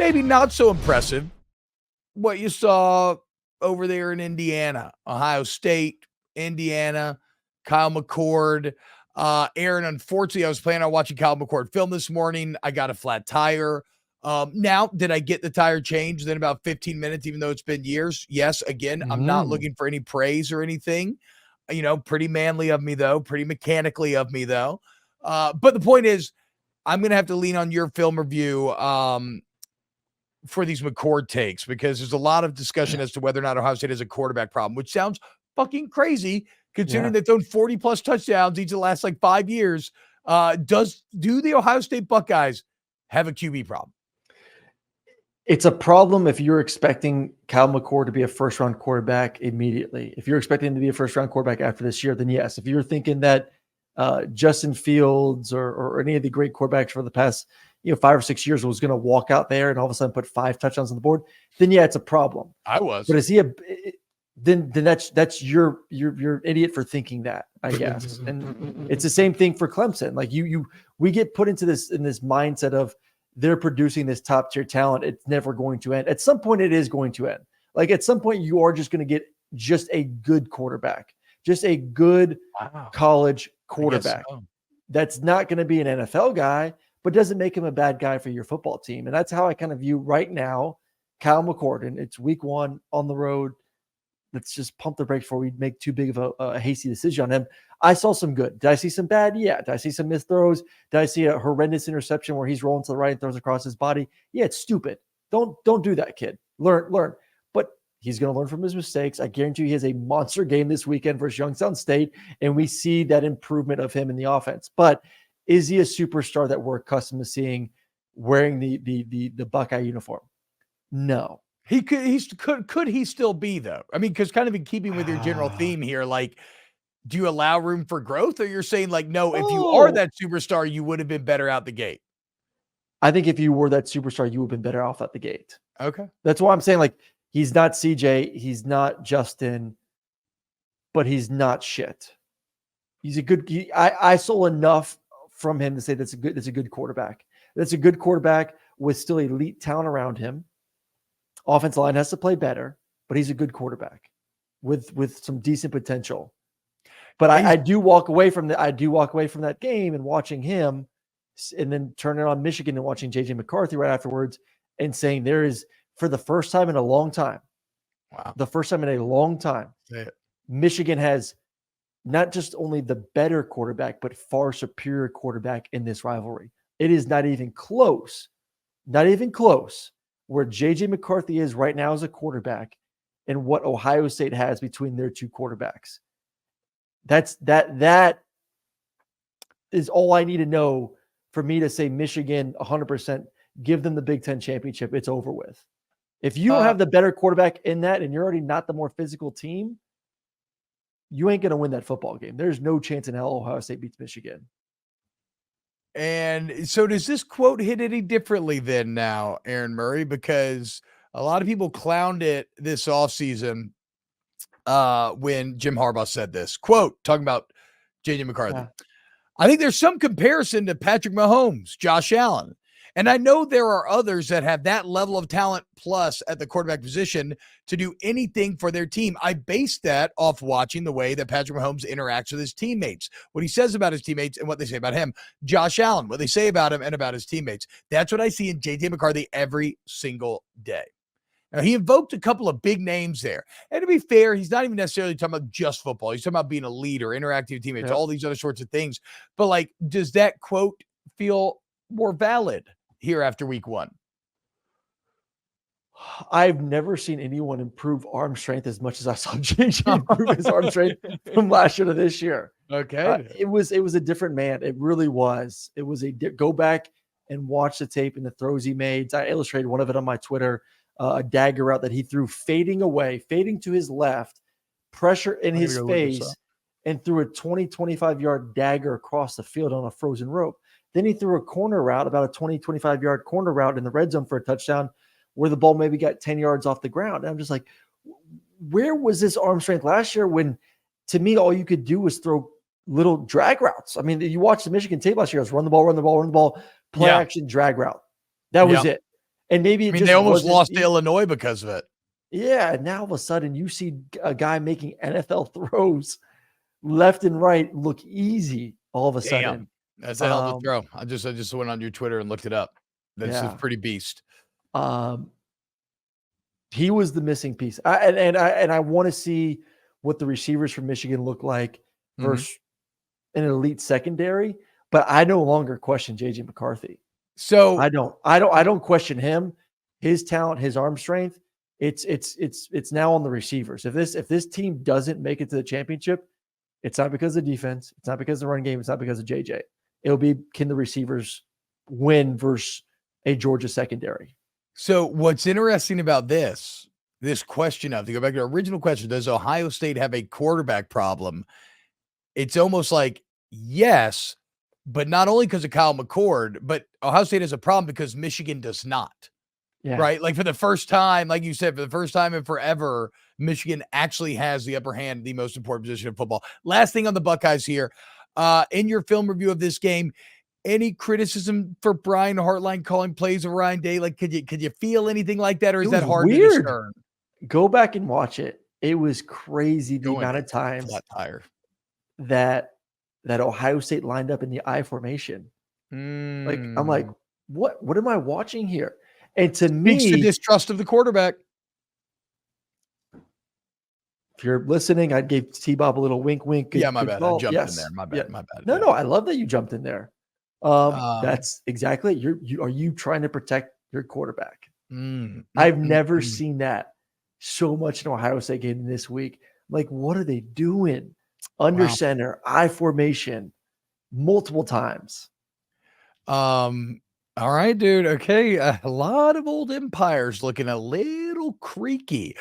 maybe not so impressive what you saw over there in Indiana, Ohio State, Indiana, Kyle McCord. Aaron, unfortunately, I was planning on watching Kyle McCord film this morning. I got a flat tire. Now, did I get the tire changed in about 15 minutes, even though it's been years? Yes. Again, I'm not looking for any praise or anything. Pretty manly of me, though. Pretty mechanically of me, though. But the point is, I'm going to have to lean on your film review for these McCord takes, because there's a lot of discussion as to whether or not Ohio State has a quarterback problem, which sounds fucking crazy considering they've thrown 40 plus touchdowns each of the last 5 years. Do the Ohio State Buckeyes have a QB problem? It's a problem if you're expecting Kyle McCord to be a first-round quarterback immediately. If you're expecting him to be a first-round quarterback after this year, then yes. If you're thinking that Justin Fields or any of the great quarterbacks for the past 5 or 6 years was going to walk out there and all of a sudden put 5 touchdowns on the board, then yeah, it's a problem. I was. But is he then that's you're an idiot for thinking that, I guess. And it's the same thing for Clemson. Like we get put into this mindset of they're producing this top tier talent. It's never going to end. At some point, it is going to end. Like at some point, you are just going to get just a good quarterback, just a good college quarterback. So. That's not going to be an NFL guy, but doesn't make him a bad guy for your football team. And that's how I kind of view right now Kyle McCord. And it's week 1 on the road. Let's just pump the brakes before we make too big of a hasty decision on him. I saw some good. Did I see some bad? Yeah. Did I see some missed throws? Did I see a horrendous interception where he's rolling to the right and throws across his body? Yeah, it's stupid. Don't do that, kid. Learn. But he's going to learn from his mistakes. I guarantee you he has a monster game this weekend versus Youngstown State, and we see that improvement of him in the offense. But is he a superstar that we're accustomed to seeing wearing the Buckeye uniform? No. Could he still be, though? I mean, because kind of in keeping with your general theme here, do you allow room for growth, or you're saying no, if you are that superstar, you would have been better out the gate? I think if you were that superstar, you would have been better off at the gate. Okay. That's why I'm saying he's not CJ, he's not Justin, but he's not shit. He's a good, I saw enough from him to say that's a good quarterback. That's a good quarterback with still elite talent around him. Offensive line has to play better, but he's a good quarterback with some decent potential. But I do walk away from that game and watching him, and then turning on Michigan and watching JJ McCarthy right afterwards and saying there is, for the first time in a long time, Michigan has not just only the better quarterback, but far superior quarterback in this rivalry. It is not even close where JJ McCarthy is right now as a quarterback and what Ohio State has between their two quarterbacks. That is all I need to know for me to say Michigan 100%, give them the Big Ten championship. It's over with. If you don't have the better quarterback in that and you're already not the more physical team, you ain't going to win that football game. There's no chance in hell Ohio State beats Michigan. And so does this quote hit any differently then now, Aaron Murray? Because a lot of people clowned it this offseason when Jim Harbaugh said this. Quote, talking about J.J. McCarthy. Yeah. I think there's some comparison to Patrick Mahomes, Josh Allen. And I know there are others that have that level of talent plus at the quarterback position to do anything for their team. I base that off watching the way that Patrick Mahomes interacts with his teammates, what he says about his teammates and what they say about him. Josh Allen, what they say about him and about his teammates. That's what I see in J.J. McCarthy every single day. Now, he invoked a couple of big names there. And to be fair, he's not even necessarily talking about just football. He's talking about being a leader, interacting with teammates, all these other sorts of things. But, does that quote feel more valid here after week 1? I've never seen anyone improve arm strength as much as I saw JJ improve his arm strength from last year to this year. Okay. It was a different man. It really was. It was go back and watch the tape and the throws he made. I illustrated one of it on my Twitter, a dagger route that he threw fading to his left, pressure in his face, and threw a 20-25 yard dagger across the field on a frozen rope. Then he threw a corner route, about a 20-25 yard corner route in the red zone for a touchdown where the ball maybe got 10 yards off the ground. And I'm just like, where was this arm strength last year when, to me, all you could do was throw little drag routes? I mean, you watch the Michigan tape last year, it was run the ball, play action, drag route. That was it. And maybe it I mean, just they almost wasn't lost to Illinois because of it. Yeah, now all of a sudden you see a guy making NFL throws left and right look easy all of a sudden. That's a hell of a throw. I just went on your Twitter and looked it up. That's a pretty beast. He was the missing piece. I want to see what the receivers from Michigan look like versus an elite secondary, but I no longer question JJ McCarthy. So I don't question him, his talent, his arm strength. It's now on the receivers. If this team doesn't make it to the championship, it's not because of defense. It's not because of the run game. It's not because of JJ. It'll be, can the receivers win versus a Georgia secondary? So what's interesting about this question of, to go back to the original question, does Ohio State have a quarterback problem? It's almost like, yes, but not only because of Kyle McCord, but Ohio State has a problem because Michigan does not. Yeah. Right? Like, for the first time, like you said, for the first time in forever, Michigan actually has the upper hand, the most important position of football. Last thing on the Buckeyes here. In your film review of this game, any criticism for Brian Hartline calling plays of Ryan Day? Like, could you feel anything like that, or is that hard to discern? Go back and watch it. It was crazy the amount of times flat tire that Ohio State lined up in the I formation. Like, I'm like, what am I watching here? And to Speaks me, to distrust of the quarterback. If you're listening, I gave T-Bob a little wink, wink. Yeah, my bad. I jumped in there. My bad. My bad. No, I love that you jumped in there. That's exactly. Are you trying to protect your quarterback? I've never seen that so much in Ohio State game this week. Like, what are they doing? Under center, I formation, multiple times. All right, dude. Okay. A lot of old empires looking a little creaky.